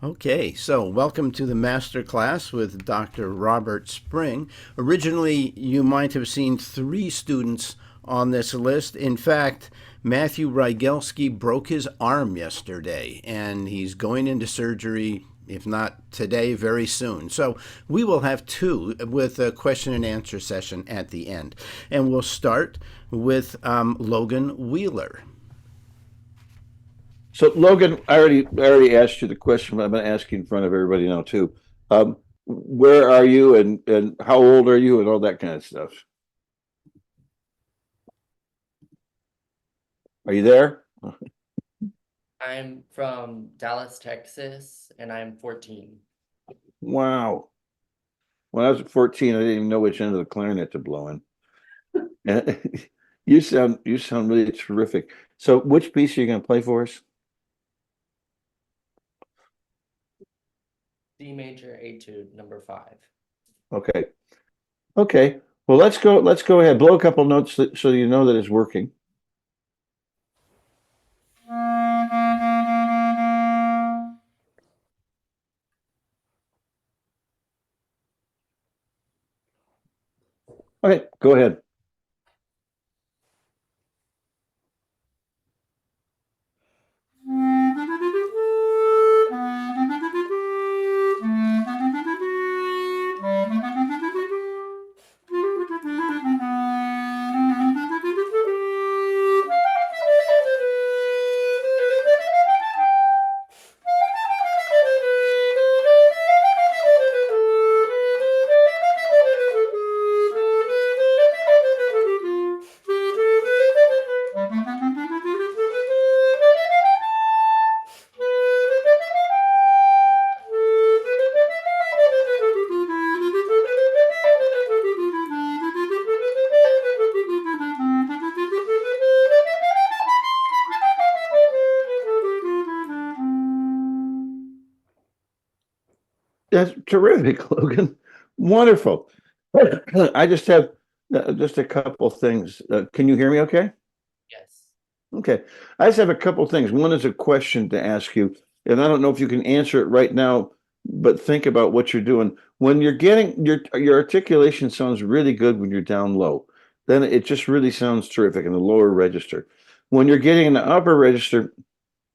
Okay, so welcome to the Masterclass with Dr. Robert Spring. Originally, you might have seen three students on this list. In fact, Matthew Rygelski broke his arm yesterday, and he's going into surgery, if not today, very soon. So we will have two with a question and answer session at the end. And we'll start with Logan Wheeler. So Logan, I already asked you the question, but I'm going to ask you in front of everybody now too. Where are you and how old are you and all that kind of stuff? Are you there? I'm from Dallas, Texas, and I'm 14. Wow. When I was 14, I didn't even know which end of the clarinet to blow in. You sound really terrific. So which piece are you going to play for us? D major etude number 5. Okay. Okay. Well, let's go ahead. Blow a couple notes so you know that it's working. Okay, go ahead. That's terrific, Logan. Wonderful. I just have just a couple things. Can you hear me okay? Yes. Okay. I just have a couple things. One is a question to ask you, and I don't know if you can answer it right now, but think about what you're doing. When you're getting your articulation sounds really good when you're down low. Then it just really sounds terrific in the lower register. When you're getting in the upper register,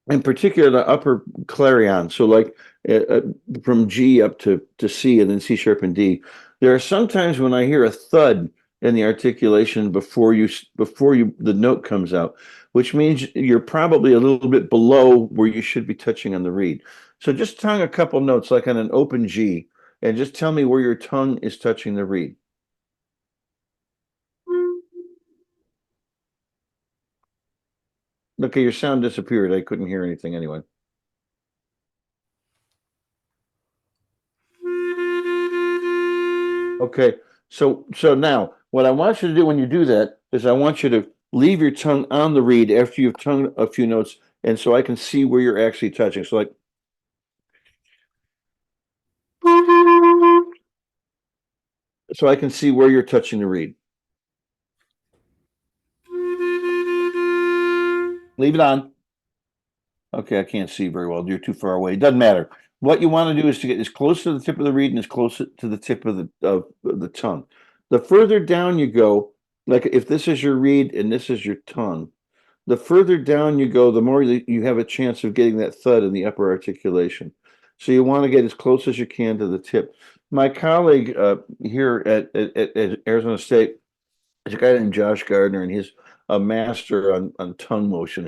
in particular the upper clarion, so like uh, uh, from G up to C and then C sharp and D, there are sometimes when I hear a thud in the articulation before you the note comes out, which means you're probably a little bit below where you should be touching on the reed. So just tongue a couple notes like on an open G and just tell me where your tongue is touching the reed. Okay, your sound disappeared. I couldn't hear anything anyway. Okay, so now what I want you to do when you do that is I want you to leave your tongue on the reed after you've tongued a few notes, and so I can see where you're actually touching. So like, so I can see where you're touching the reed. Leave it on. Okay, I can't see very well. You're too far away. It doesn't matter. What you want to do is to get as close to the tip of the reed and as close to the tip of the tongue. The further down you go, like if this is your reed and this is your tongue, the further down you go, the more that you have a chance of getting that thud in the upper articulation. So you want to get as close as you can to the tip. My colleague here at Arizona State is a guy named Josh Gardner, and he's a master on tongue motion.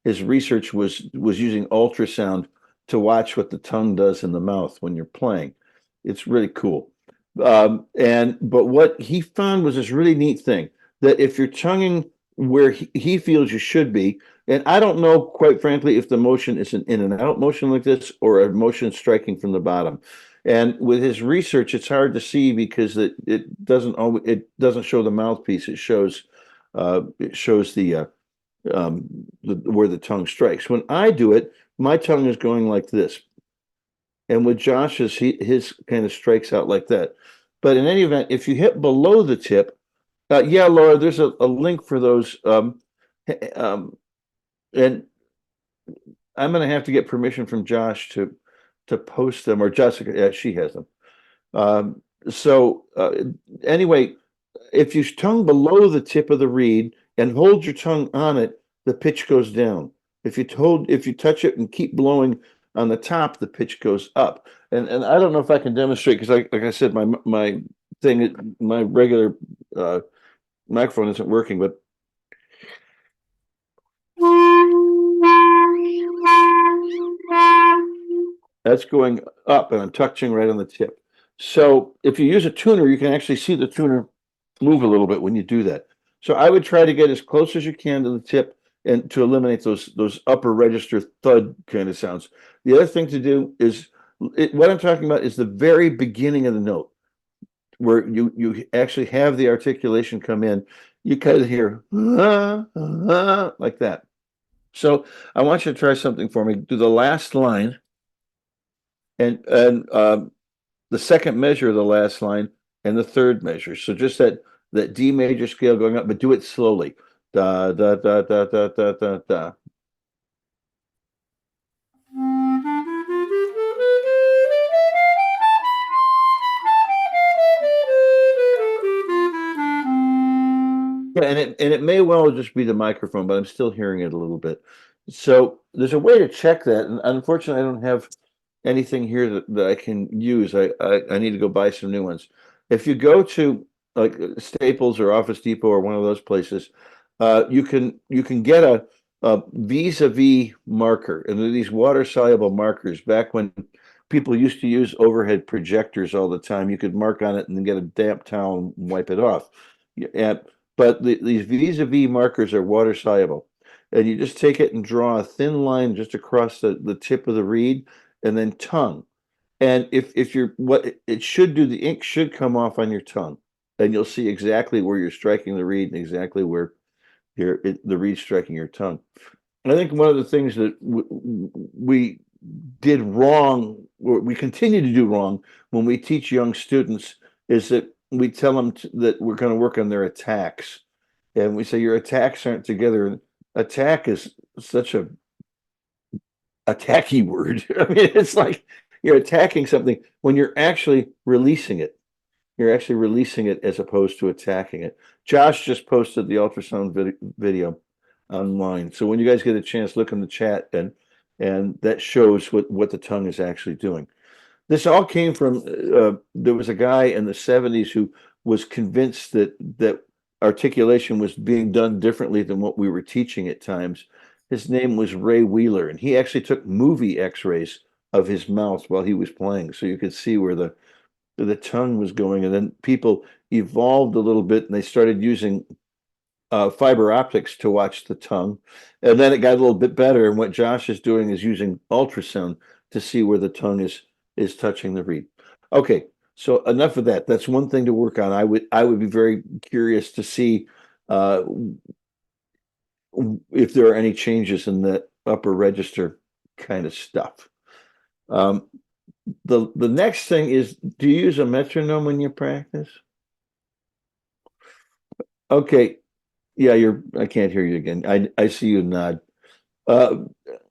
His research was using ultrasound to watch what the tongue does in the mouth when you're playing. It's really cool. But what he found was this really neat thing that if you're tonguing where he feels you should be, and I don't know, quite frankly, if the motion is an in and out motion like this or a motion striking from the bottom. And with his research, it's hard to see because it doesn't show the mouthpiece. It shows where the tongue strikes. When I do it, my tongue is going like this, and with Josh's, his kind of strikes out like that. But in any event, if you hit below the tip, yeah, Laura, there's a link for those. And I'm going to have to get permission from Josh to post them, or Jessica, yeah, she has them. So anyway, if you tongue below the tip of the reed and hold your tongue on it, the pitch goes down. If you touch it and keep blowing on the top, the pitch goes up. And I don't know if I can demonstrate because, like I said, my regular microphone isn't working, but that's going up, and I'm touching right on the tip. So if you use a tuner, you can actually see the tuner move a little bit when you do that. So I would try to get as close as you can to the tip and to eliminate those upper register thud kind of sounds. The other thing to do is what I'm talking about is the very beginning of the note where you actually have the articulation come in. You kind of hear like that. So I want you to try something for me. Do the last line and the second measure of the last line and the third measure. So just that D major scale going up, but do it slowly. Da da da da da da da da. Yeah, and it may well just be the microphone, but I'm still hearing it a little bit. So there's a way to check that, and unfortunately, I don't have anything here that I can use. I need to go buy some new ones. If you go to like Staples or Office Depot or one of those places, you can get a vis-a-vis marker, and they're these water-soluble markers. Back when people used to use overhead projectors all the time, you could mark on it and then get a damp towel and wipe it off. Yeah, but these vis-a-vis markers are water-soluble, and you just take it and draw a thin line just across the tip of the reed, and then tongue. And if you're what it should do, the ink should come off on your tongue, and you'll see exactly where you're striking the reed and exactly where the reed striking your tongue. And I think one of the things that we did wrong, or we continue to do wrong when we teach young students, is that we tell them that we're going to work on their attacks, and we say your attacks aren't together. And attack is such a attacky word. I mean, it's like you're attacking something when you're actually releasing it. You're actually releasing it as opposed to attacking it. Josh just posted the ultrasound video online. So when you guys get a chance, look in the chat, and that shows what the tongue is actually doing. This all came from there was a guy in the 70s who was convinced that articulation was being done differently than what we were teaching at times. His name was Ray Wheeler, and he actually took movie x-rays of his mouth while he was playing, so you could see where the tongue was going. And then people evolved a little bit, and they started using fiber optics to watch the tongue. And then it got a little bit better. And what Josh is doing is using ultrasound to see where the tongue is touching the reed. Okay, so enough of that. That's one thing to work on. I would be very curious to see if there are any changes in that upper register kind of stuff. The next thing is, do you use a metronome when you practice? Okay, yeah, I can't hear you again. I see you nod. But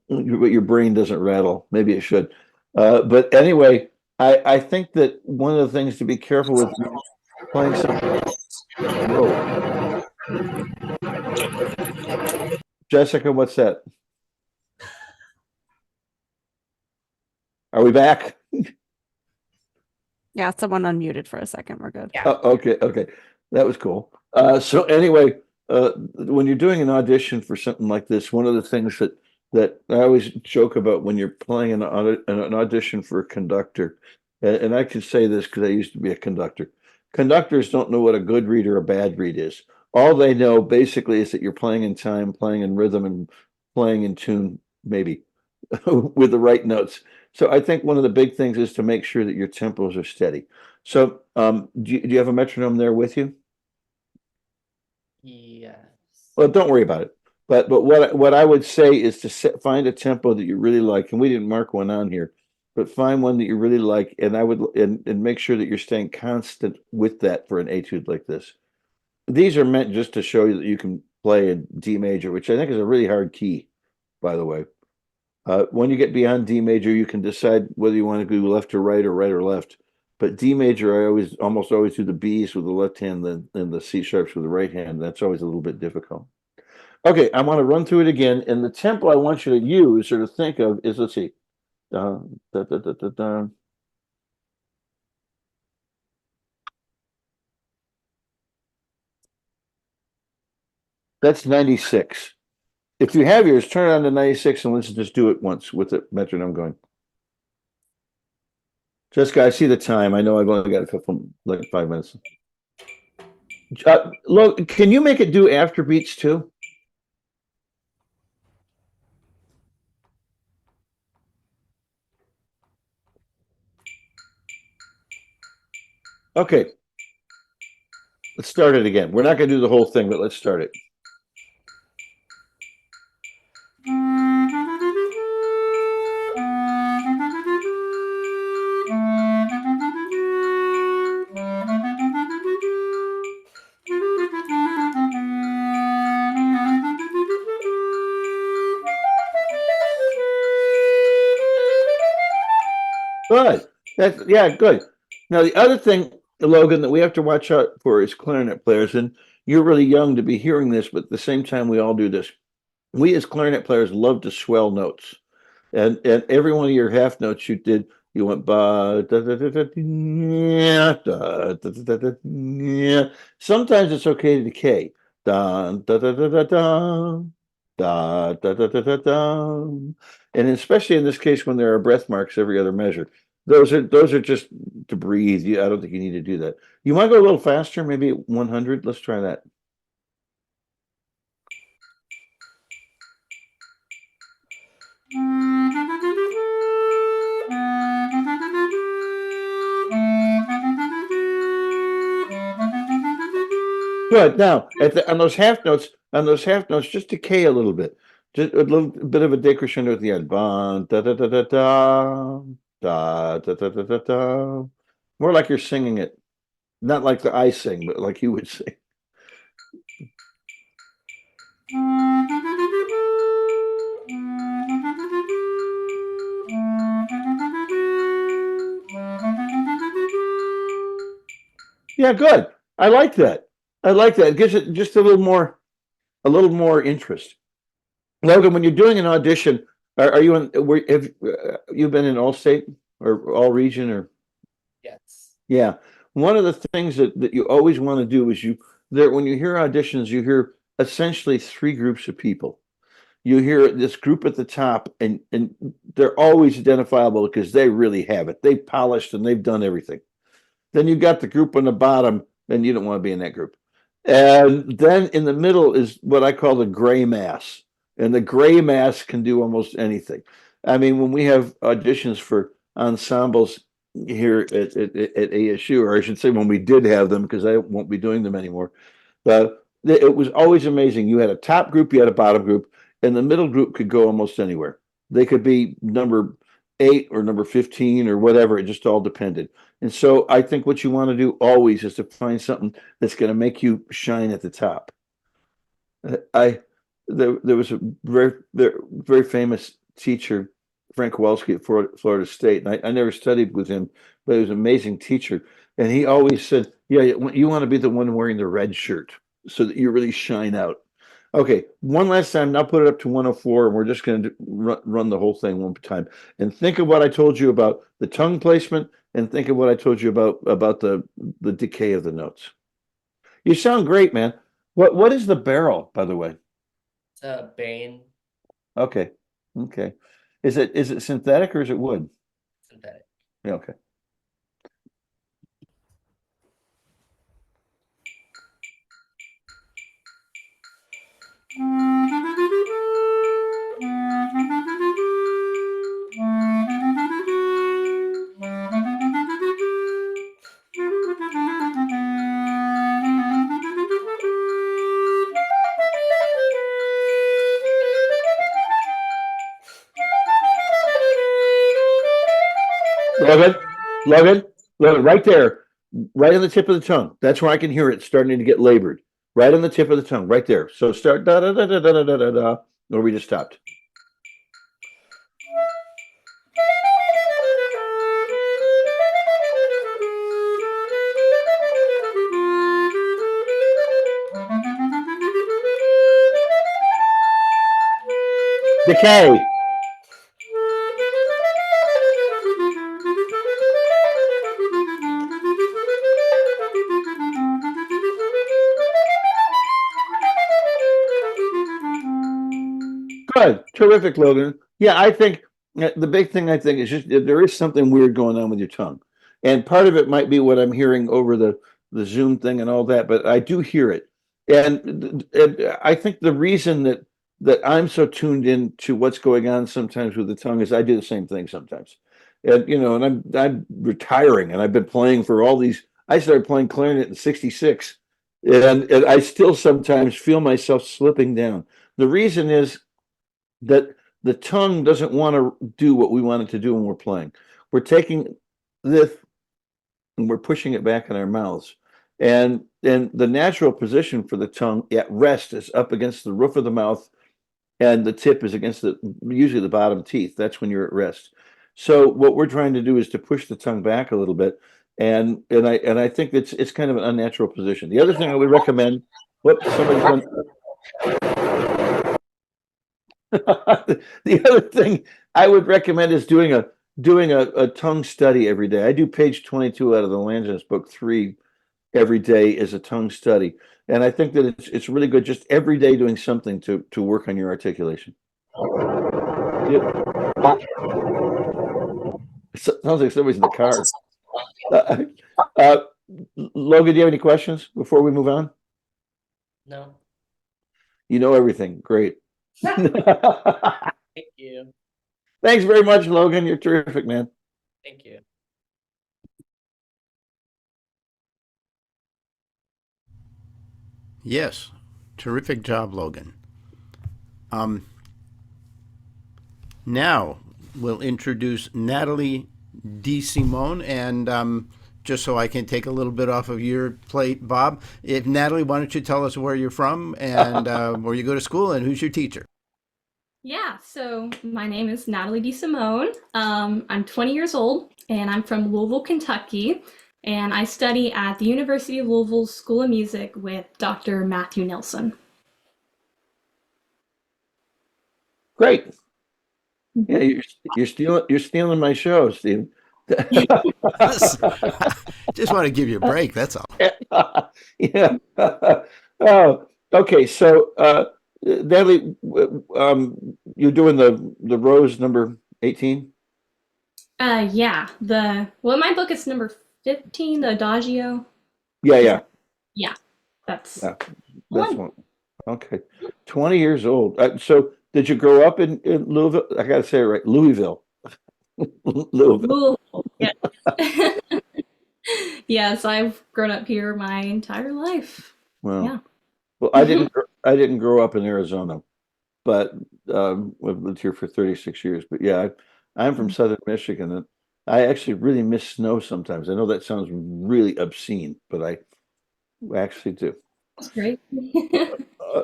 your brain doesn't rattle. Maybe it should. But anyway, I think that one of the things to be careful with playing something. Whoa. Jessica, what's that? Are we back? Yeah, someone unmuted for a second. We're good. Yeah. Okay. That was cool. So anyway, when you're doing an audition for something like this, one of the things that I always joke about when you're playing an audition for a conductor, and I can say this because I used to be a conductor. Conductors don't know what a good read or a bad read is. All they know basically is that you're playing in time, playing in rhythm, and playing in tune, maybe with the right notes. So I think one of the big things is to make sure that your tempos are steady. So do you have a metronome there with you? Yes. Well, don't worry about it. But what I would say is to find a tempo that you really like, and we didn't mark one on here, but find one that you really like, and and make sure that you're staying constant with that for an etude like this. These are meant just to show you that you can play in D major, which I think is a really hard key, by the way. When you get beyond D major, you can decide whether you want to go left or right or left. But D major, I almost always do the B's with the left hand and the C sharps with the right hand. That's always a little bit difficult. Okay, I want to run through it again. And the tempo I want you to use or to think of is, let's see. Da, da, da, da, da, da. That's 96. If you have yours, turn it on to 96 and let's just do it once with the metronome going. Jessica, I see the time. I know I've only got a couple, like 5 minutes. Look, can you make it do after beats too? Okay. Let's start it again. We're not going to do the whole thing, but let's start it. Good. Yeah, good. Now the other thing, Logan, that we have to watch out for is clarinet players, and you're really young to be hearing this, but at the same time, we all do this. We as clarinet players love to swell notes, and every one of your half notes you did, you went ba da da da da da da da da da da. Sometimes it's okay to decay. Da da da da da da da da da da da da. And especially in this case when there are breath marks every other measure. Those are just to breathe. I don't think you need to do that. You want to go a little faster, maybe 100? Let's try that. Good. Now, on those half notes, just decay a little bit. Just a little bit of a decrescendo at the end. Ba, da da da da da da da da da da da. More like you're singing it. Not like I sing, but like you would sing. Yeah, good. I like that. I like that. It gives it just a little more interest. Logan, when you're doing an audition, are you have you been in all state or all region or? Yes. Yeah. One of the things that you always want to do is when you hear auditions, you hear essentially three groups of people. You hear this group at the top, and they're always identifiable because they really have it. They've polished and they've done everything. Then you got the group on the bottom, and you don't want to be in that group. And then in the middle is what I call the gray mass. And the gray mass can do almost anything. I mean, when we have auditions for ensembles here at ASU, or I should say when we did have them, because I won't be doing them anymore, it was always amazing. You had a top group, you had a bottom group, and the middle group could go almost anywhere. They could be number 8 or number 15 or whatever. It just all depended. And so I think what you want to do always is to find something that's going to make you shine at the top. There was a very famous teacher, Frank Kowalski at Florida State, and I never studied with him, but he was an amazing teacher. And he always said, "Yeah, you want to be the one wearing the red shirt so that you really shine out." Okay, one last time. Now put it up to 104, and we're just going to run the whole thing one time. And think of what I told you about the tongue placement, and think of what I told you about the decay of the notes. You sound great, man. What is the barrel, by the way? It's a Bane Okay, okay. Is it synthetic or is it wood? synthetic. Yeah, okay. Logan, right there, right on the tip of the tongue. That's where I can hear it starting to get labored. Right on the tip of the tongue, right there. So start da da da da da da da da, or we just stopped. Decay. Good. Terrific, Logan. Yeah, I think the big thing I think is just there is something weird going on with your tongue. And part of it might be what I'm hearing over the Zoom thing and all that, but I do hear it. And I think the reason that I'm so tuned in to what's going on sometimes with the tongue is I do the same thing sometimes. And and I'm retiring and I've been playing for all these. I started playing clarinet in '66. And I still sometimes feel myself slipping down. The reason is that the tongue doesn't want to do what we want it to do when we're playing. We're taking this and we're pushing it back in our mouths. And the natural position for the tongue at rest is up against the roof of the mouth, and the tip is against usually the bottom teeth. That's when you're at rest. So what we're trying to do is to push the tongue back a little bit. And I think it's kind of an unnatural position. The other thing I would recommend, whoops, somebody's going. The other thing I would recommend is doing a tongue study every day. I do page 22 out of the Langen's book 3 every day is a tongue study. And I think that it's really good just every day doing something to work on your articulation. Sounds like somebody's in the car. Uh, Logan, do you have any questions before we move on? No. You know everything. Great. Thank you. Thanks very much, Logan. You're terrific, man. Thank you. Yes, terrific job, Logan. Now we'll introduce Natalie DeSimone, and just so I can take a little bit off of your plate, Bob, if Natalie, why don't you tell us where you're from and where you go to school and who's your teacher? Yeah, so my name is Natalie DeSimone. I'm 20 years old and I'm from Louisville, Kentucky. And I study at the University of Louisville School of Music with Dr. Matthew Nilsson. Great. Yeah, you're stealing my show, Steve. Just want to give you a break. That's all. Yeah. Oh, okay. So, Natalie, you're doing the Rose number 18. Yeah, in my book it's number 15, the Adagio. Yeah. Yeah, that's Yeah, that's one. Okay, 20 years old. So, did you grow up in Louisville? I gotta say it right, Louisville. Louisville. Louisville. Yeah. Yes, I've grown up here my entire life. Wow. Yeah. Well, I didn't grow up in Arizona, but I've lived here for 36 years. But yeah, I'm from Southern Michigan, and I actually really miss snow sometimes. I know that sounds really obscene, but I actually do. That's great.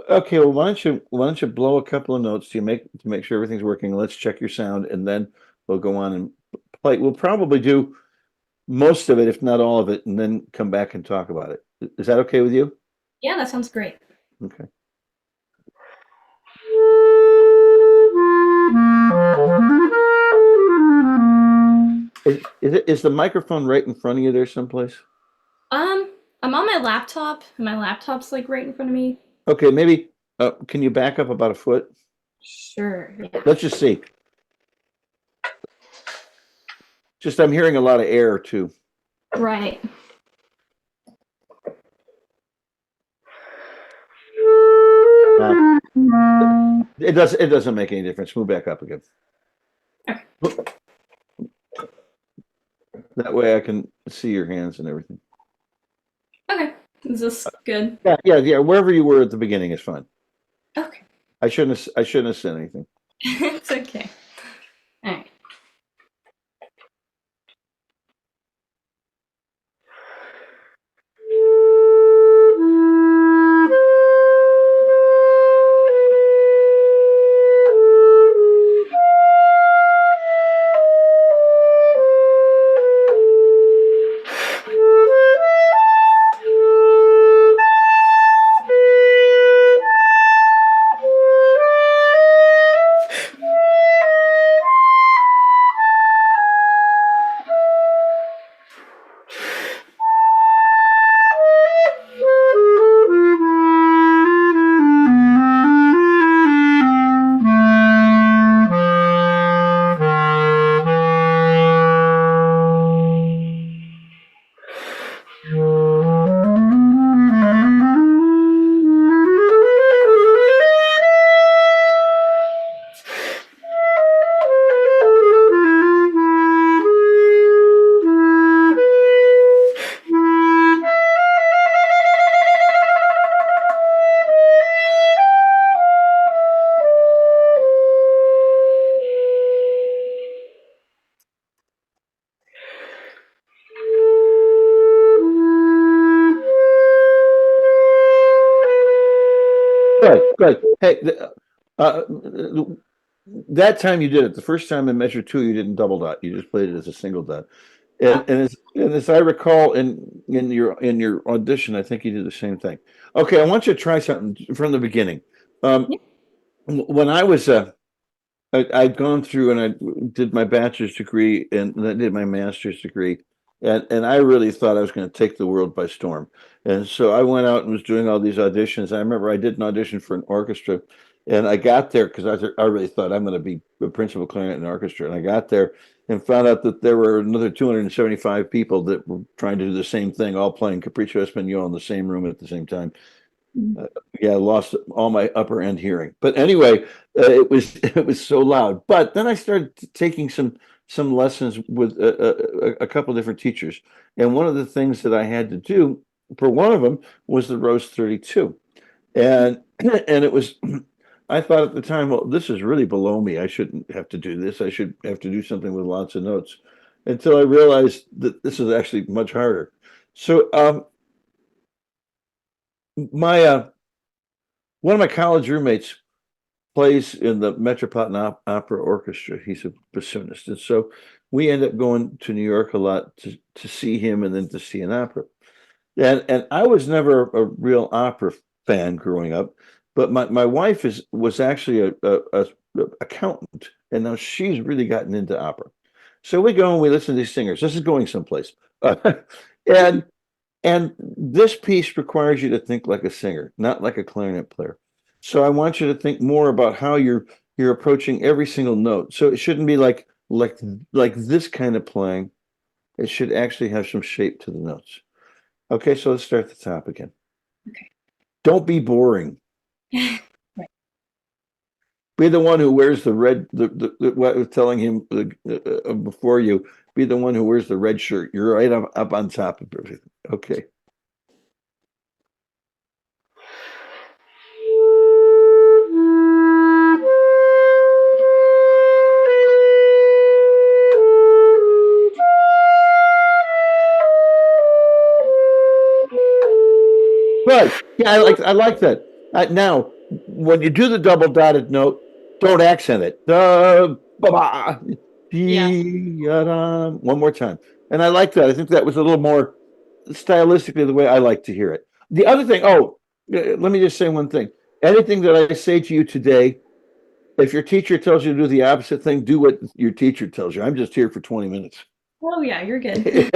Okay, well, why don't you blow a couple of notes to make sure everything's working? Let's check your sound, and then we'll go on and play. We'll probably do most of it, if not all of it, and then come back and talk about it. Is that okay with you? Yeah, that sounds great. Okay. Is the microphone right in front of you there someplace? I'm on my laptop, and my laptop's like right in front of me. Okay, maybe can you back up about a foot? Sure. Yeah. Let's just see. Just I'm hearing a lot of air too. Right. It doesn't make any difference. Move back up again. Okay. That way I can see your hands and everything. Okay. Is this good? Yeah. Wherever you were at the beginning is fine. Okay. I shouldn't have said anything. It's okay. All right. Good. Hey, that time you did it. The first time in measure two, you didn't double dot. You just played it as a single dot. And as I recall in your audition, I think you did the same thing. Okay, I want you to try something from the beginning. Yeah. When I'd gone through and I did my bachelor's degree and then I did my master's degree. And I really thought I was going to take the world by storm. And so I went out and was doing all these auditions. I remember I did an audition for an orchestra and I got there because I really thought I'm going to be a principal clarinet in an orchestra. And I got there and found out that there were another 275 people that were trying to do the same thing, all playing Capriccio Espagnole in the same room at the same time. Yeah, I lost all my upper end hearing. But anyway, it was so loud. But then I started taking some lessons with a couple different teachers, and one of the things that I had to do for one of them was the Rose 32, and and it was. I thought at the time, well, this is really below me. I shouldn't have to do this. I should have to do something with lots of notes. Until I realized that this is actually much harder. So my one of my college roommates plays in the Metropolitan Opera Orchestra. He's a bassoonist, and so we end up going to New York a lot to see him and then to see an opera. And I was never a real opera fan growing up, but my wife was actually a accountant, and now she's really gotten into opera. So we go and we listen to these singers. This is going someplace, and and this piece requires you to think like a singer, not like a clarinet player. So I want you to think more about how you're approaching every single note. So it shouldn't be like this kind of playing. It should actually have some shape to the notes. Okay, so let's start at the top again. Okay. Don't be boring. Right. Be the one who wears the red. What I was telling him before you. Be the one who wears the red shirt. You're right up on top of everything. Okay. Good. Yeah, I like that. Now, when you do the double dotted note, don't accent it. Ba-ba, Yeah. dee-ya-da. One more time. And I like that. I think that was a little more stylistically the way I like to hear it. The other thing, let me just say one thing. Anything that I say to you today, if your teacher tells you to do the opposite thing, do what your teacher tells you. I'm just here for 20 minutes. Oh yeah, you're good.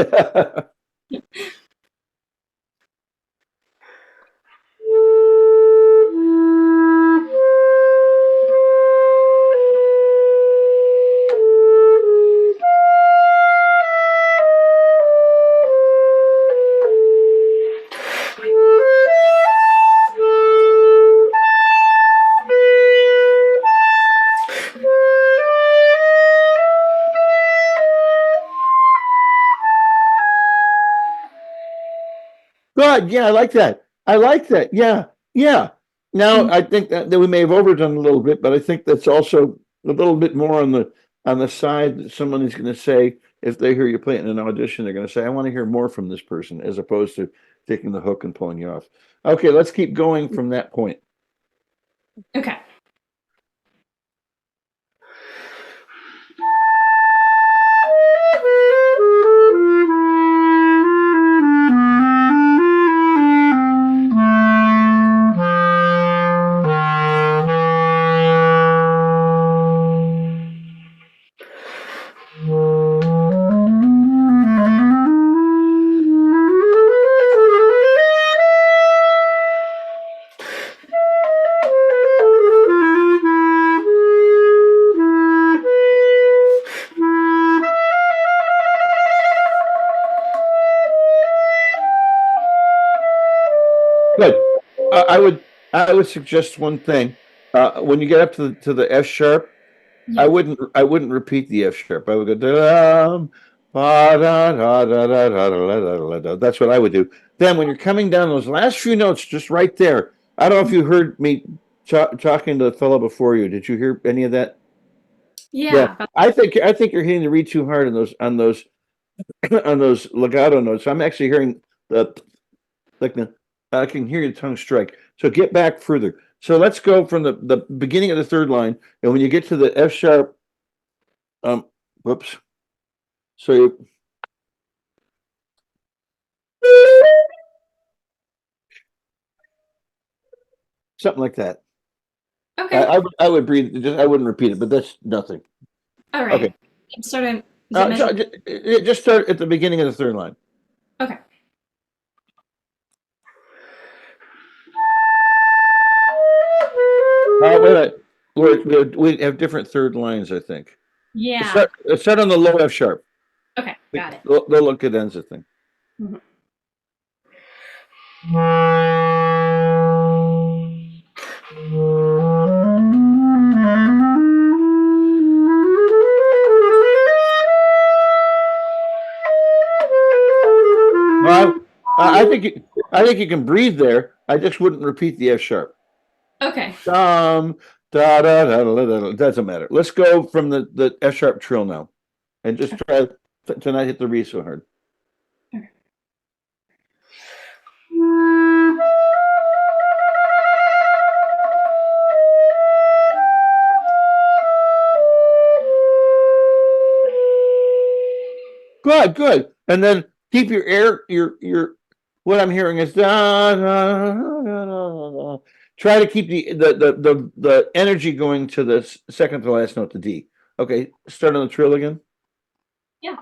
Good. Yeah, I like that. I like that. Yeah. Yeah. Now I think that we may have overdone a little bit, but I think that's also a little bit more on the side that someone is going to say if they hear you play it in an audition, they're going to say, I want to hear more from this person, as opposed to taking the hook and pulling you off. Okay, let's keep going from that point. Okay. Good. I would suggest one thing. When you get up to the F sharp, Yeah. I wouldn't repeat the F sharp. I would go da ba da da da da da da da. That's what I would do. Then when you're coming down those last few notes, just right there. I don't know if you heard me talking to the fellow before you. Did you hear any of that? Yeah. I think you're hitting the reed too hard on those on those legato notes. I'm actually hearing the like the I can hear your tongue strike. So get back further. So let's go from the beginning of the third line, and when you get to the F sharp, whoops. So you, something like that. Okay. I would breathe. Just I wouldn't repeat it, but that's nothing. All right. Okay. Sort of. Is it measured? Just start at the beginning of the third line. Okay. Wait a minute. We have different third lines, I think. Yeah. Let's start on the low F sharp. Okay. Got it. The low cadenza thing. Mhm. Well, I think you can breathe there. I just wouldn't repeat the F sharp. Okay. Da da da da da da. Doesn't matter. Let's go from the F sharp trill now, and just try to not hit the re so hard. Good. And then keep your air, your, what I'm hearing is da, da, da, da, da. Try to keep the energy going to the second to last note, the D. Okay, start on the trill again. Yeah.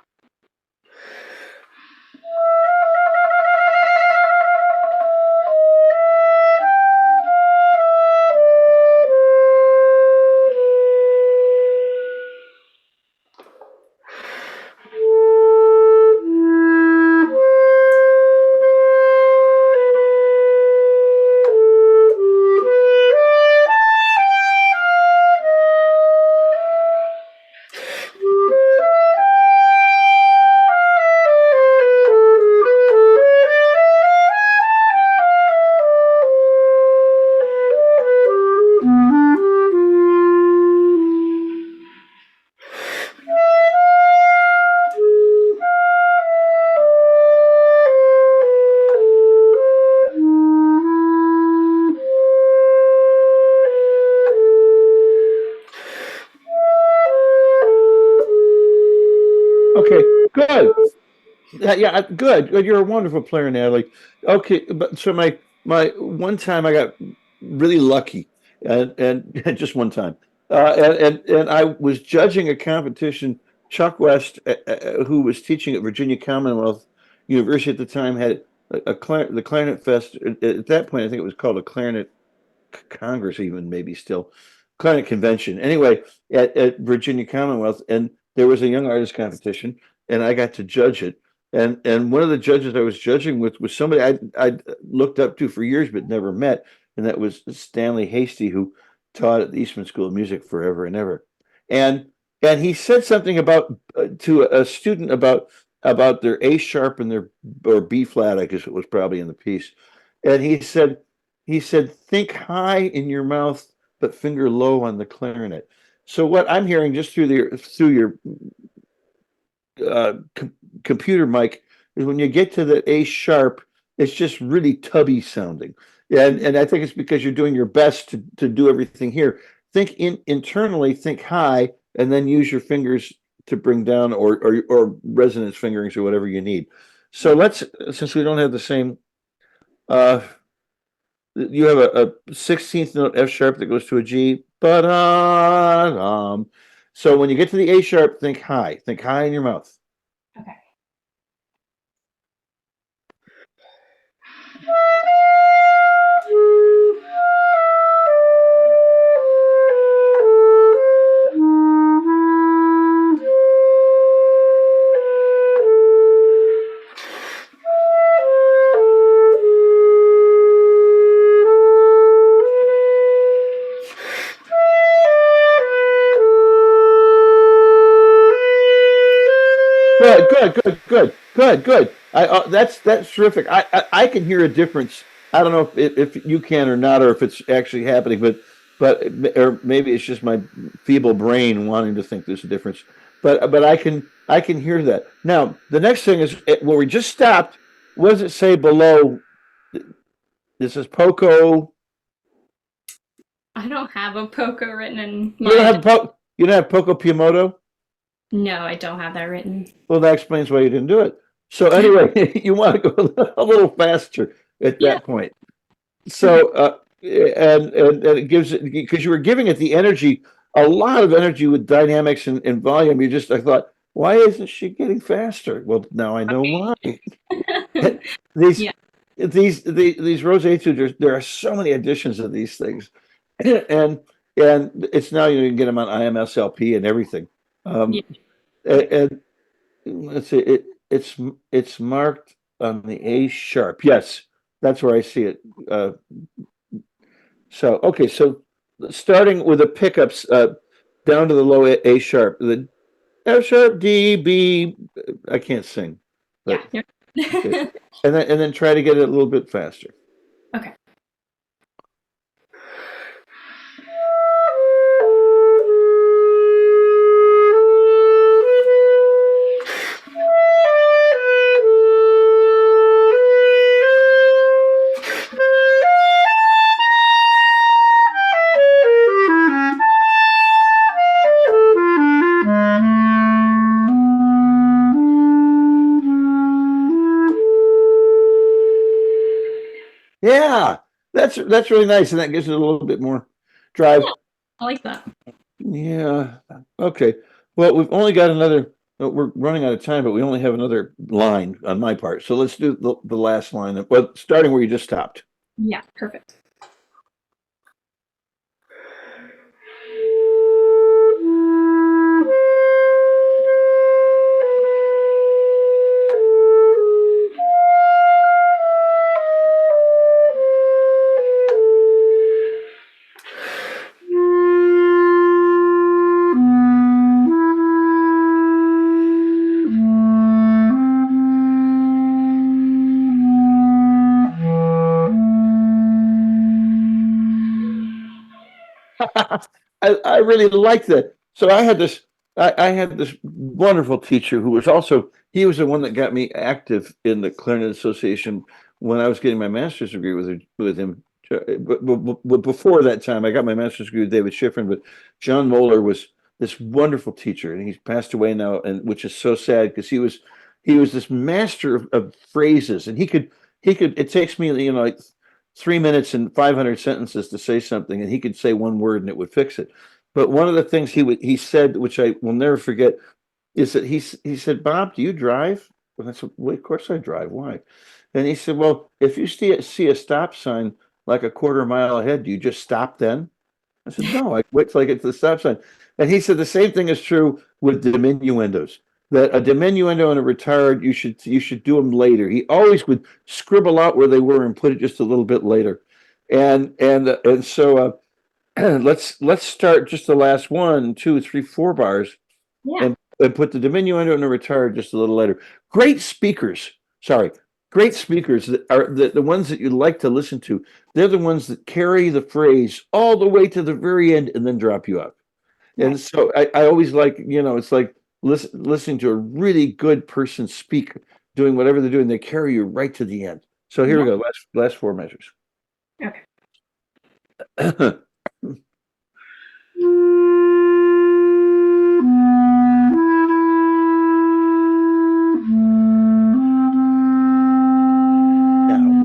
Okay, good. Yeah, good. You're a wonderful player, Natalie. Okay, but so my one time I got really lucky, and just one time, and I was judging a competition. Chuck West, who was teaching at Virginia Commonwealth University at the time, had the Clarinet Fest. At that point, I think it was called a Clarinet Congress, even maybe still Clarinet Convention. Anyway, at Virginia Commonwealth, and there was a young artist competition, and I got to judge it. And one of the judges I was judging with was somebody I looked up to for years but never met, and that was Stanley Hasty, who taught at the Eastman School of Music forever and ever. And and he said something about to a student about their A sharp and their or B flat, I guess it was probably in the piece. And he said, think high in your mouth, but finger low on the clarinet. So what I'm hearing just through your computer mic is when you get to the A sharp, it's just really tubby sounding. And I think it's because you're doing your best to do everything here. Think internally, think high, and then use your fingers to bring down or resonance fingerings or whatever you need. So let's, since we don't have the same uh you have a 16th note F sharp that goes to a G. But so when you get to the A sharp, think high. Think high in your mouth. Okay. Good. That's terrific. I can hear a difference. I don't know if you can or not, or if it's actually happening, but or maybe it's just my feeble brain wanting to think there's a difference. But I can hear that. Now the next thing is where we just stopped. What does it say below? This is Poco. I don't have a Poco written in You don't my. have you don't have Poco Pimoto? No, I don't have that written. Well, that explains why you didn't do it. So anyway, you want to go a little faster at Yeah. that point. So and it gives it because you were giving it the energy, a lot of energy with dynamics and volume. I thought, why isn't she getting faster? Well, now I know why. These Yeah. these rose etudes, there are so many editions of these things, and and it's now you can get them on IMSLP and everything. Yeah. And let's see, it's marked on the A sharp. Yes, that's where I see it. So okay, so starting with the pickups down to the low A sharp, the F sharp, D, B. I can't sing, Yeah. but okay. And then try to get it a little bit faster. Okay. Yeah, that's really nice, and that gives it a little bit more drive. Yeah, I like that. Yeah. Okay. Well, we've only got another. We're running out of time, but we only have another line on my part. So let's do the last line. Well, starting where you just stopped. Yeah, perfect. I really like that. So I had this wonderful teacher who was also he was the one that got me active in the Clarinet Association when I was getting my master's degree with him. But before that time, I got my master's degree with David Schifrin. But John Moeller was this wonderful teacher, and he's passed away now, and which is so sad because he was this master of phrases, and he could. It takes me like 3 minutes and 500 sentences to say something, and he could say one word and it would fix it. But one of the things he said, which I will never forget, is that he said, "Bob, do you drive?" And I said, "Well, of course I drive. Why?" And he said, "Well, if you see a stop sign like a quarter mile ahead, do you just stop then?" I said, "No, I wait till I get to the stop sign." And he said the same thing is true with diminuendos. That a diminuendo and a retard, you should do them later. He always would scribble out where they were and put it just a little bit later. And so let's start just the last 1, 2, 3, 4 bars Yeah. and put the diminuendo and the retard just a little later. Great speakers, sorry, great speakers that are the ones that you like to listen to. They're the ones that carry the phrase all the way to the very end and then drop you off. And Right. so I always like, it's like listening to a really good person speak, doing whatever they're doing. They carry you right to the end. So here we go. Last 4 measures. Okay. Now,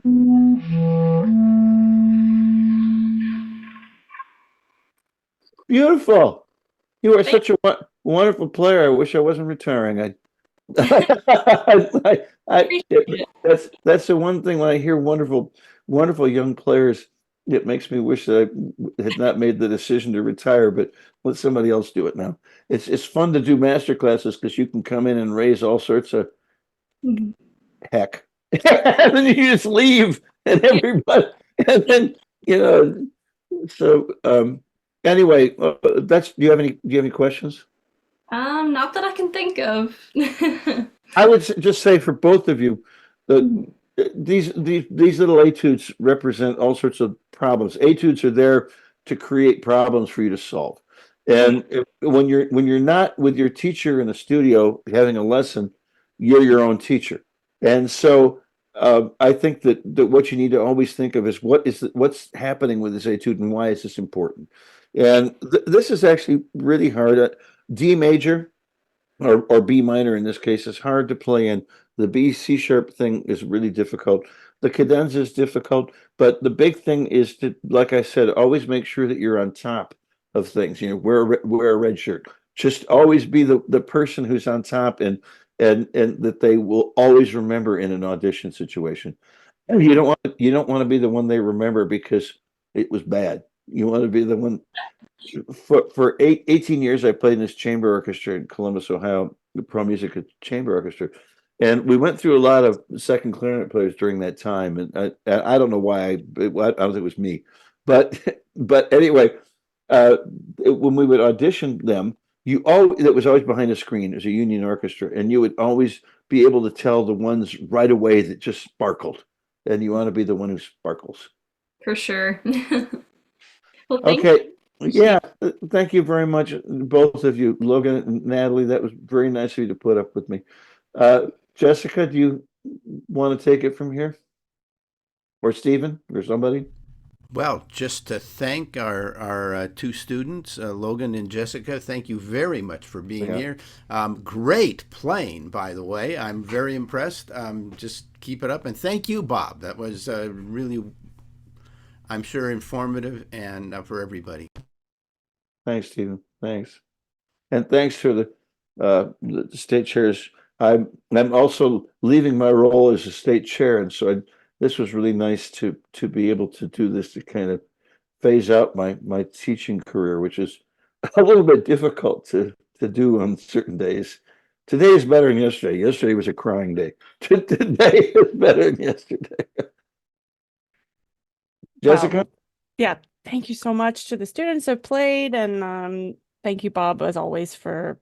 beautiful. You are such a wonderful player. I wish I wasn't retiring. Appreciate it. That's the one thing when I hear wonderful young players, it makes me wish that I had not made the decision to retire, but let somebody else do it now. It's fun to do master classes because you can come in and raise all sorts of Mhm. heck. And then you just leave and everybody and then so anyway, do you have any questions? Not that I can think of. I would just say for both of you, the these little etudes represent all sorts of problems. Etudes are there to create problems for you to solve. And when you're not with your teacher in the studio having a lesson, you're your own teacher. And so I think that what you need to always think of is what's happening with this etude and why is this important? And this is actually really hard. D major or B minor in this case is hard to play in. The B C sharp thing is really difficult. The cadenza is difficult, but the big thing is to, like I said, always make sure that you're on top of things. You know, wear a red shirt. Just always be the person who's on top, and that they will always remember in an audition situation. And you don't want to be the one they remember because it was bad. You want to be the one. For 18 years, I played in this chamber orchestra in Columbus, Ohio, the Pro Music Chamber Orchestra, and we went through a lot of second clarinet players during that time. And I don't know why. I don't think it was me, but but anyway, when we would audition them, it was always behind a screen. It was a union orchestra, and you would always be able to tell the ones right away that just sparkled, and you want to be the one who sparkles. For sure. Well, thank Okay. you. Yeah, thank you very much, both of you, Logan and Natalie. That was very nice of you to put up with me. Jessica, do you want to take it from here? Or Stephen, or somebody? Well, just to thank our two students, Logan and Jessica. Thank you very much for being Yeah. here. Great playing, by the way. I'm very impressed. Just keep it up, and thank you, Bob. That was really, I'm sure, informative and for everybody. Thanks, Stephen. Thanks. And thanks to the state chairs. I'm also leaving my role as a state chair, and so this was really nice to be able to do this, to kind of phase out my teaching career, which is a little bit difficult to do on certain days. Today is better than yesterday. Yesterday was a crying day. Today is better than yesterday. Jessica? Yeah, thank you so much to the students who played, and thank you, Bob, as always, for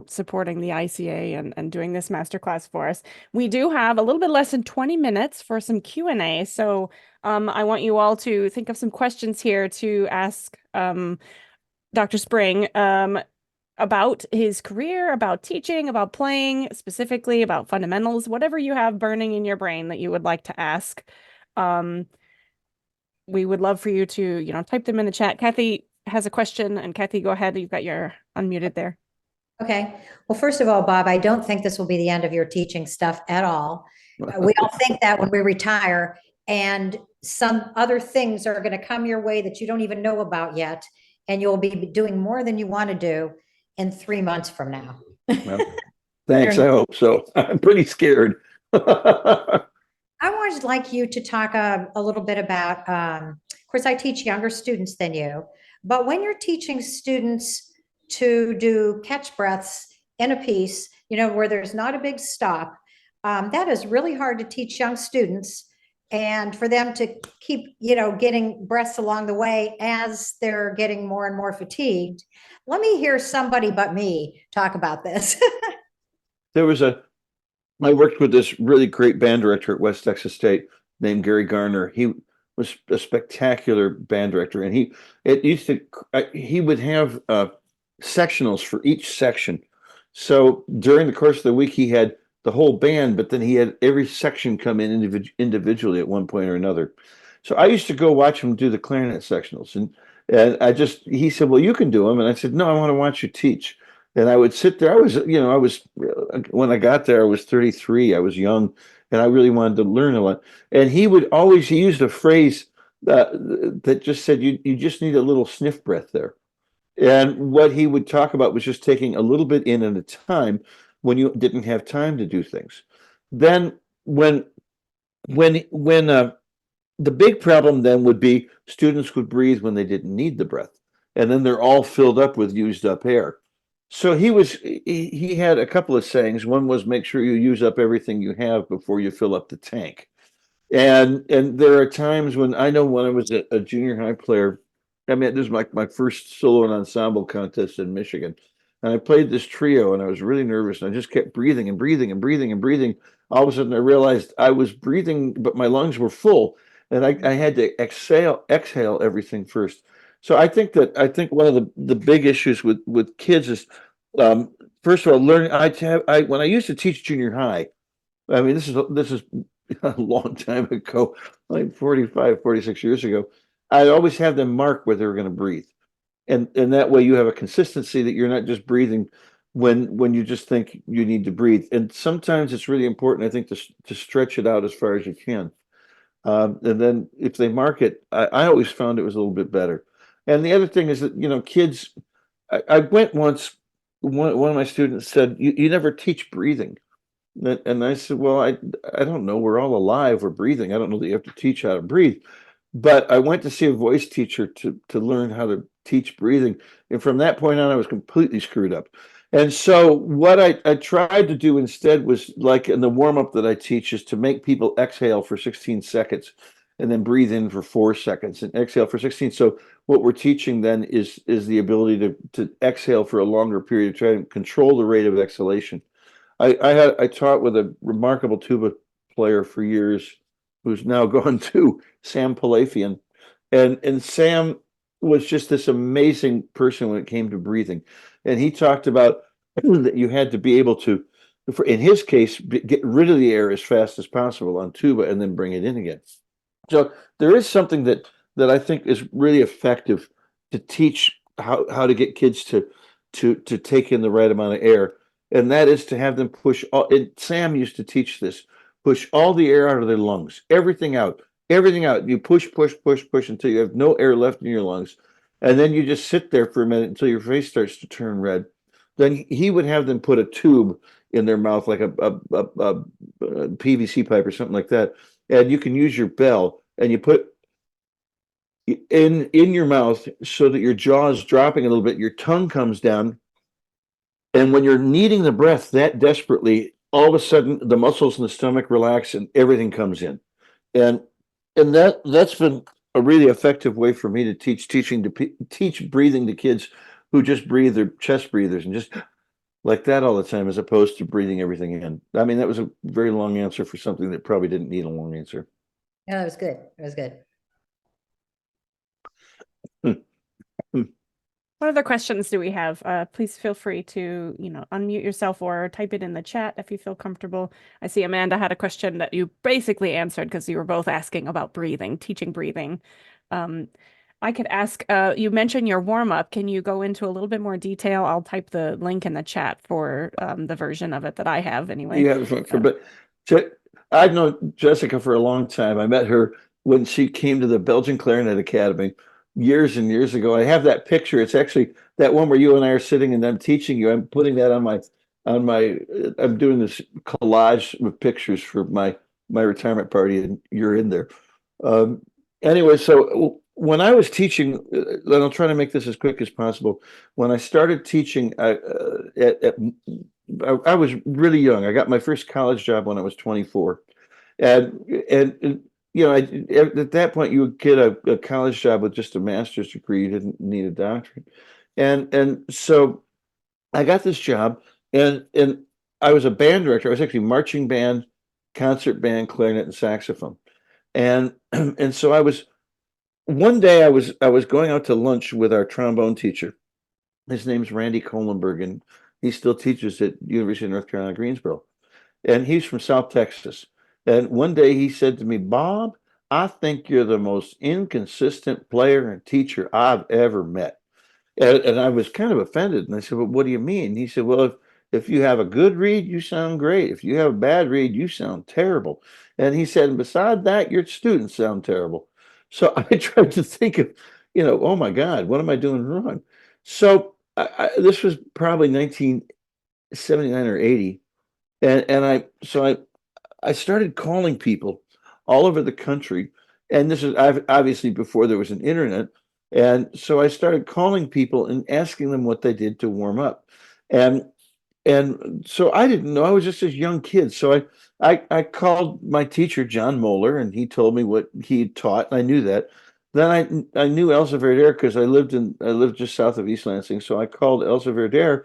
supporting the ICA and doing this masterclass for us. We do have a little bit less than 20 minutes for some Q&A, so I want you all to think of some questions here to ask Dr. Spring about his career, about teaching, about playing, specifically about fundamentals, whatever you have burning in your brain that you would like to ask. We would love for you to, type them in the chat. Kathy has a question, and Kathy, go ahead. You've got your unmuted there. Okay. Well, first of all, Bob, I don't think this will be the end of your teaching stuff at all. We all think that when we retire, and some other things are going to come your way that you don't even know about yet, and you'll be doing more than you want to do in 3 months from now. Well, thanks. I hope so. I'm pretty scared. I would like you to talk a little bit about, of course, I teach younger students than you, but when you're teaching students to do catch breaths in a piece, where there's not a big stop, that is really hard to teach young students, and for them to keep, getting breaths along the way as they're getting more and more fatigued. Let me hear somebody but me talk about this. I worked with this really great band director at West Texas State named Gary Garner. He was a spectacular band director, and he would have sectionals for each section. So during the course of the week, he had the whole band, but then he had every section come in individually at one point or another. So I used to go watch him do the clarinet sectionals, and he said, "Well, you can do them," and I said, "No, I want to watch you teach." And I would sit there. When I got there, I was 33. I was young, and I really wanted to learn a lot. And he used a phrase that just said, you just need a little sniff breath there. And what he would talk about was just taking a little bit in at a time when you didn't have time to do things. Then when the big problem then would be students would breathe when they didn't need the breath, and then they're all filled up with used up air. So he had a couple of sayings. One was, make sure you use up everything you have before you fill up the tank. And there are times when I know when I was a junior high player, I mean, this was my first solo and ensemble contest in Michigan. And I played this trio, and I was really nervous, and I just kept breathing and breathing and breathing and breathing. All of a sudden I realized I was breathing, but my lungs were full, and I had to exhale everything first. So I think one of the big issues with kids is, first of all, learning. When I used to teach junior high, I mean, this is a long time ago, like 45, 46 years ago, I'd always have them mark where they were going to breathe. And that way you have a consistency that you're not just breathing when you just think you need to breathe. And sometimes it's really important, I think, to stretch it out as far as you can. And then if they mark it, I always found it was a little bit better. And the other thing is that, kids, I went once, one of my students said, you never teach breathing. And I said, well, I don't know. We're all alive. We're breathing. I don't know that you have to teach how to breathe. But I went to see a voice teacher to learn how to teach breathing. And from that point on, I was completely screwed up. And so what I tried to do instead was, like in the warm up that I teach, is to make people exhale for 16 seconds and then breathe in for 4 seconds and exhale for 16. So what we're teaching then is the ability to exhale for a longer period, to try and control the rate of exhalation. I taught with a remarkable tuba player for years, who's now gone to Sam Palafian, and Sam was just this amazing person when it came to breathing, and he talked about that you had to be able to, in his case, get rid of the air as fast as possible on tuba and then bring it in again. So there is something that I think is really effective to teach how to get kids to take in the right amount of air, and that is to have them push all. And Sam used to teach this: push all the air out of their lungs, everything out, everything out. You push, push, push, push until you have no air left in your lungs, and then you just sit there for a minute until your face starts to turn red. Then he would have them put a tube in their mouth, like a PVC pipe or something like that, and you can use your bell and you put in your mouth so that your jaw is dropping a little bit, your tongue comes down, and when you're needing the breath that desperately, all of a sudden the muscles in the stomach relax and everything comes in. And that's been a really effective way for me to teach breathing to kids who just breathe their chest breathers and just like that all the time, as opposed to breathing everything in. I mean, that was a very long answer for something that probably didn't need a long answer. No, that was good. That was good. What other questions do we have? Please feel free to, unmute yourself or type it in the chat if you feel comfortable. I see Amanda had a question that you basically answered because you were both asking about breathing, teaching breathing. I could ask, you mentioned your warm-up. Can you go into a little bit more detail? I'll type the link in the chat for the version of it that I have anyway. Yeah, I've known Jessica for a long time. I met her when she came to the Belgian Clarinet Academy years and years ago. I have that picture. It's actually that one where you and I are sitting and I'm teaching you. I'm putting that on my I'm doing this collage with pictures for my retirement party, and you're in there. Anyway, so when I was teaching, and I'll try to make this as quick as possible. When I started teaching I was really young. I got my first college job when I was 24, and at that point you would get a college job with just a master's degree. You didn't need a doctorate, and so I got this job, and I was a band director. I was actually marching band, concert band, clarinet, and saxophone, and and so I was. One day I was going out to lunch with our trombone teacher. His name's Randy Kohlenberg, and he still teaches at University of North Carolina, Greensboro. And he's from South Texas. And one day he said to me, Bob, I think you're the most inconsistent player and teacher I've ever met. And I was kind of offended. And I said, well, what do you mean? He said, well, if you have a good read, you sound great. If you have a bad read, you sound terrible. And he said, and beside that, your students sound terrible. So I tried to think of, oh my God, what am I doing wrong? So this was probably 1979 or 80. And I started calling people all over the country. And this is obviously before there was an internet. And so I started calling people and asking them what they did to warm up. And so I didn't know. I was just this young kid. So I called my teacher, John Moeller, and he told me what he taught, and I knew that. Then I knew Elsa Verder because I lived just south of East Lansing. So I called Elsa Verder,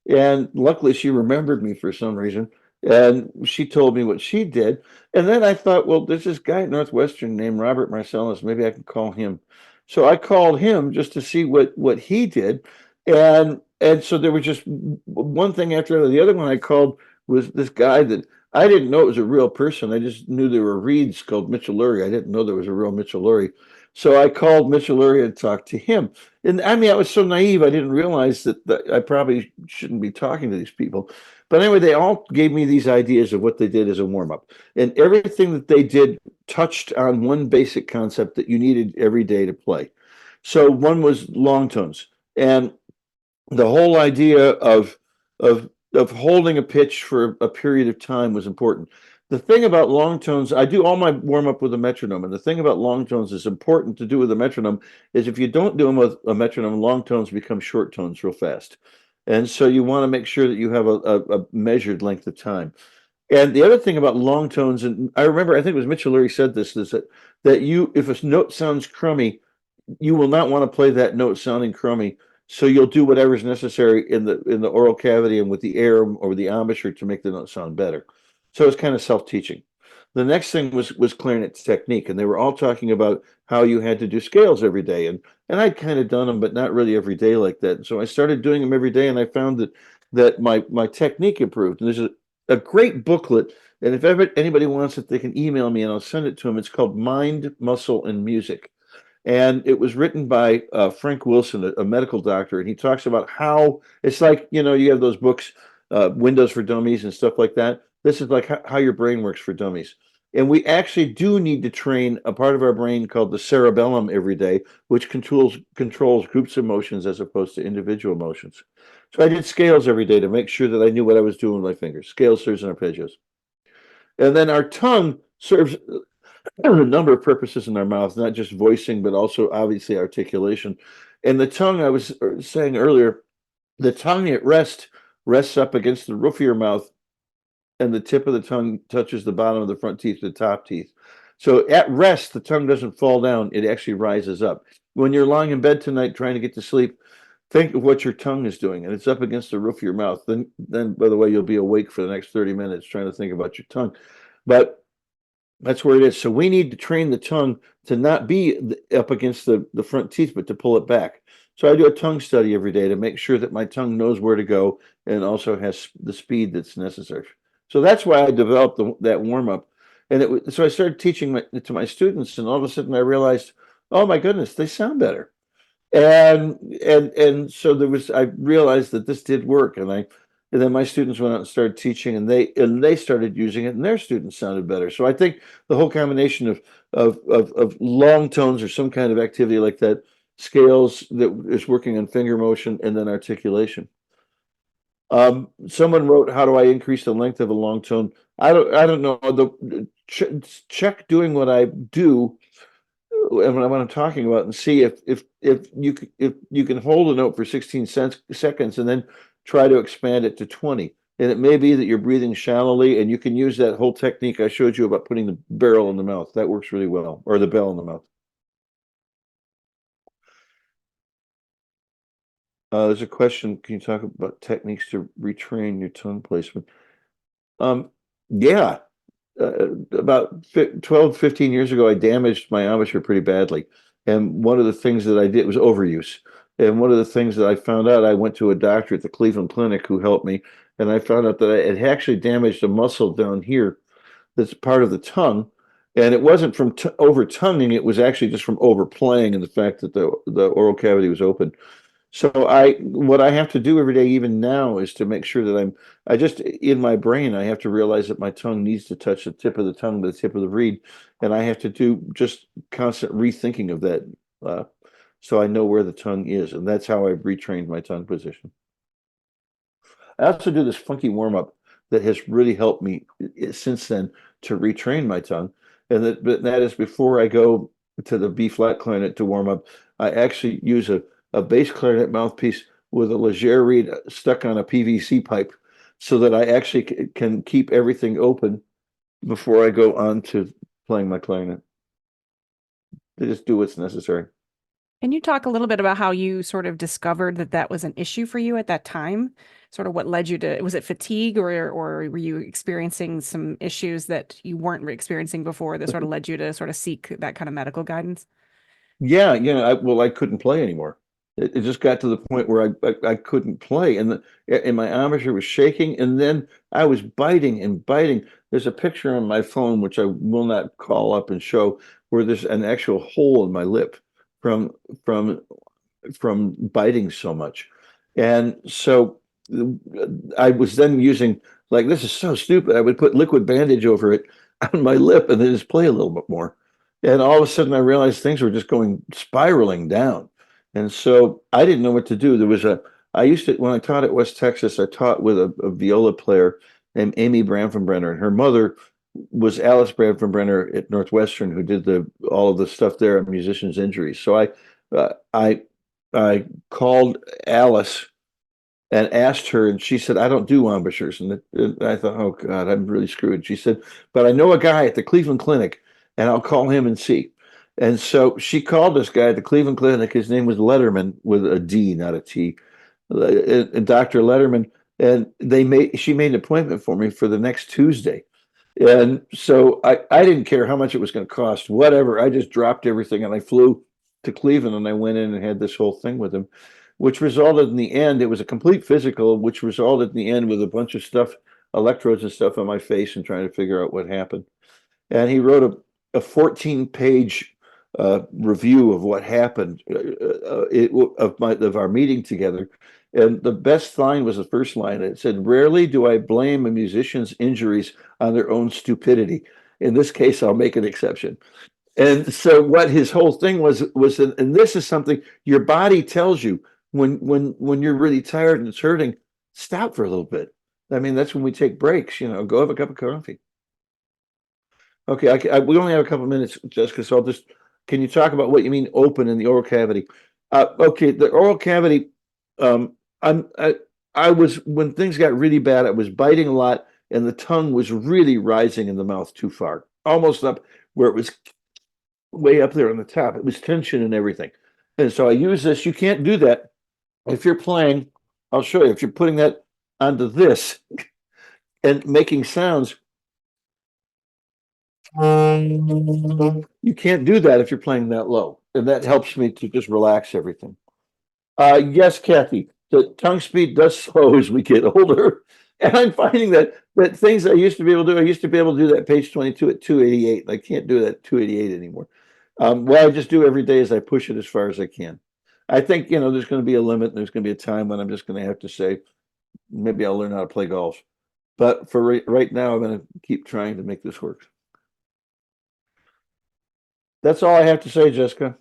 and luckily she remembered me for some reason. And she told me what she did. And then I thought, well, there's this guy at Northwestern named Robert Marcellus. Maybe I can call him. So I called him just to see what he did. And so there was just one thing after another. The other one I called was this guy that I didn't know it was a real person. I just knew there were reeds called Mitchell Lurie. I didn't know there was a real Mitchell Lurie. So I called Mitchell Lurie and talked to him. And I mean, I was so naive. I didn't realize that I probably shouldn't be talking to these people. But anyway, they all gave me these ideas of what they did as a warm up. And everything that they did touched on one basic concept that you needed every day to play. So one was long tones. And the whole idea of of holding a pitch for a period of time was important. The thing about long tones, I do all my warm up with a metronome, and the thing about long tones is important to do with a metronome is if you don't do them with a metronome, long tones become short tones real fast. And so you want to make sure that you have a measured length of time. And the other thing about long tones, and I remember, I think it was Mitchell Lurie said this, is that you, if a note sounds crummy, you will not want to play that note sounding crummy. So you'll do whatever's necessary in the oral cavity and with the air or the embouchure to make the note sound better. So it's kind of self-teaching. The next thing was clarinet technique, and they were all talking about how you had to do scales every day, and I'd kind of done them, but not really every day like that. And so I started doing them every day, and I found that my technique improved. And there's a great booklet, and if ever anybody wants it, they can email me, and I'll send it to them. It's called Mind, Muscle, and Music. And it was written by Frank Wilson, a medical doctor, and he talks about how it's like, you have those books, Windows for Dummies and stuff like that. This is like how your brain works for dummies. And we actually do need to train a part of our brain called the cerebellum every day, which controls groups of motions as opposed to individual motions. So I did scales every day to make sure that I knew what I was doing with my fingers, scales, thirds, and arpeggios. And then our tongue serves a number of purposes in our mouth, not just voicing, but also obviously articulation. And the tongue, I was saying earlier, the tongue at rest rests up against the roof of your mouth, and the tip of the tongue touches the bottom of the front teeth, the top teeth. So at rest, the tongue doesn't fall down, it actually rises up. When you're lying in bed tonight trying to get to sleep, think of what your tongue is doing, and it's up against the roof of your mouth. Then by the way, you'll be awake for the next 30 minutes trying to think about your tongue. But that's where it is. So we need to train the tongue to not be up against the front teeth, but to pull it back. So I do a tongue study every day to make sure that my tongue knows where to go and also has the speed that's necessary. So that's why I developed that warm up. And so I started teaching to my students, and all of a sudden I realized, oh my goodness, they sound better. And so I realized that this did work, and then my students went out and started teaching, and they started using it, and their students sounded better. So I think the whole combination of long tones or some kind of activity like that, scales that is working on finger motion, and then articulation. Someone wrote, "How do I increase the length of a long tone?" I don't know. Check doing what I do and what I'm talking about, and see if you can hold a note for 16 seconds and then try to expand it to 20. And it may be that you're breathing shallowly, and you can use that whole technique I showed you about putting the barrel in the mouth. That works really well, or the bell in the mouth. There's a question. Can you talk about techniques to retrain your tongue placement? Yeah. About 12, 15 years ago, I damaged my embouchure pretty badly. And one of the things that I did was overuse. And one of the things that I found out, I went to a doctor at the Cleveland Clinic who helped me. And I found out that I had actually damaged a muscle down here that's part of the tongue. And it wasn't from over tonguing, it was actually just from overplaying and the fact that the oral cavity was open. So what I have to do every day, even now, is to make sure that I just, in my brain, I have to realize that my tongue needs to touch the tip of the tongue to the tip of the reed. And I have to do just constant rethinking of that. So I know where the tongue is. And that's how I've retrained my tongue position. I also do this funky warm up that has really helped me since then to retrain my tongue. And that is before I go to the B flat clarinet to warm up, I actually use a bass clarinet mouthpiece with a Leger reed stuck on a PVC pipe so that I actually can keep everything open before I go on to playing my clarinet. They just do what's necessary. Can you talk a little bit about how you sort of discovered that that was an issue for you at that time? Sort of what led you to, was it fatigue, or were you experiencing some issues that you weren't experiencing before that sort of led you to sort of seek that kind of medical guidance? Yeah, I couldn't play anymore. It just got to the point where I couldn't play, and my embouchure was shaking, and then I was biting and biting. There's a picture on my phone which I will not call up and show, where there's an actual hole in my lip from from from biting so much. And so I was then using, like, this is so stupid. I would put liquid bandage over it on my lip and then just play a little bit more. And all of a sudden I realized things were just going spiraling down. And so I didn't know what to do. I used to, when I taught at West Texas, I taught with a viola player named Amy Branfenbrenner, and her mother was Alice Branfenbrenner at Northwestern, who did all of the stuff there on musicians' injuries. So uh, I I called Alice and asked her, and she said, "I don't do embouchures." And I thought, "Oh God, I'm really screwed." She said, "But I know a guy at the Cleveland Clinic, and I'll call him and see." And so she called this guy at the Cleveland Clinic. His name was Letterman, with a D, not a T, Dr. Letterman. And she made an appointment for me for the next Tuesday. And so I didn't care how much it was going to cost, whatever. I just dropped everything and I flew to Cleveland, and I went in and had this whole thing with him, which resulted in the end, it was a complete physical, which resulted in the end with a bunch of stuff, electrodes and stuff on my face, and trying to figure out what happened. And he wrote a 14-page review of what happened of our meeting together. And the best line was the first line. It said, "Rarely do I blame a musician's injuries on their own stupidity. In this case, I'll make an exception." And so what his whole thing was, and this is something your body tells you when you're really tired and it's hurting, stop for a little bit. I mean, that's when we take breaks, go have a cup of coffee. Okay, we only have a couple minutes, Jessica, so can you talk about what you mean open in the oral cavity? Okay, the oral cavity, um, I was, when things got really bad, I was biting a lot, and the tongue was really rising in the mouth too far, almost up where it was way up there on the top. It was tension and everything. And so I use this. You can't do that if you're playing. I'll show you. If you're putting that onto this and making sounds, you can't do that if you're playing that low. And that helps me to just relax everything. Yes, Kathy, the tongue speed does slow as we get older. And I'm finding that things I used to be able to do, I used to be able to do that page 22 at 288. I can't do that at 288 anymore. What I just do every day is I push it as far as I can. I think, there's going to be a limit, and there's going to be a time when I'm just going to have to say, maybe I'll learn how to play golf. But for right now, I'm going to keep trying to make this work. That's all I have to say, Jessica.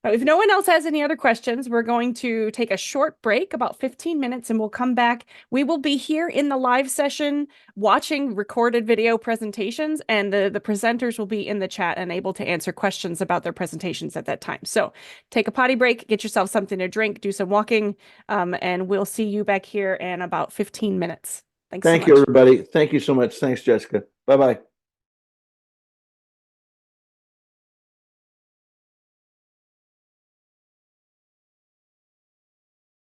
If no one else has any other questions, we're going to take a short break, about 15 minutes, and we'll come back. We will be here in the live session watching recorded video presentations, and the presenters will be in the chat and able to answer questions about their presentations at that time. So take a potty break, get yourself something to drink, do some walking, and we'll see you back here in about 15 minutes. Thanks so much. Thank you, everybody. Thank you so much. Thanks, Jessica. Bye-bye.